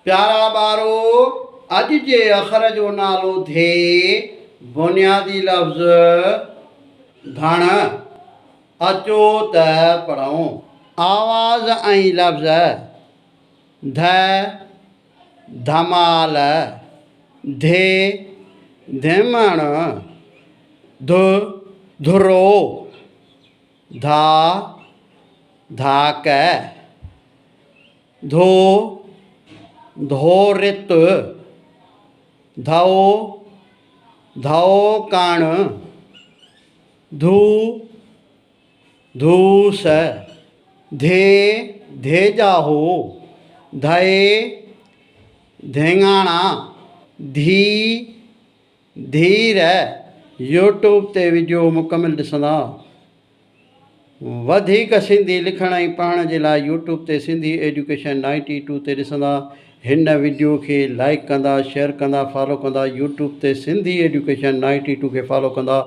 प्यारा ॿारो, अॼु जे अख़र जो नालो थे। बुनियादी लफ़्ज़ धण। अचो त पढ़ूं। आवाज़ ऐं लफ़्ज़ ध धमाल, धे धिमण, धु धुरो, धा धाक, धो धोरित, धो धोकण, धू धूस, धे धेजाहो, धए धेंगाणा, धी धीर। यूट्यूब ते वीडियो मुकमिल ॾिसंदा। वधीक सिंधी लिखण ऐं पढ़ण जे लाइ यूट्यूब ते सिंधी एजुकेशन 92 ते ॾिसंदा। हिन वीडियो खे लाइक कंदा, शेयर कंदा, फॉलो कंदा। यूट्यूब ते सिंधी एजुकेशन 92 खे फॉलो कंदा।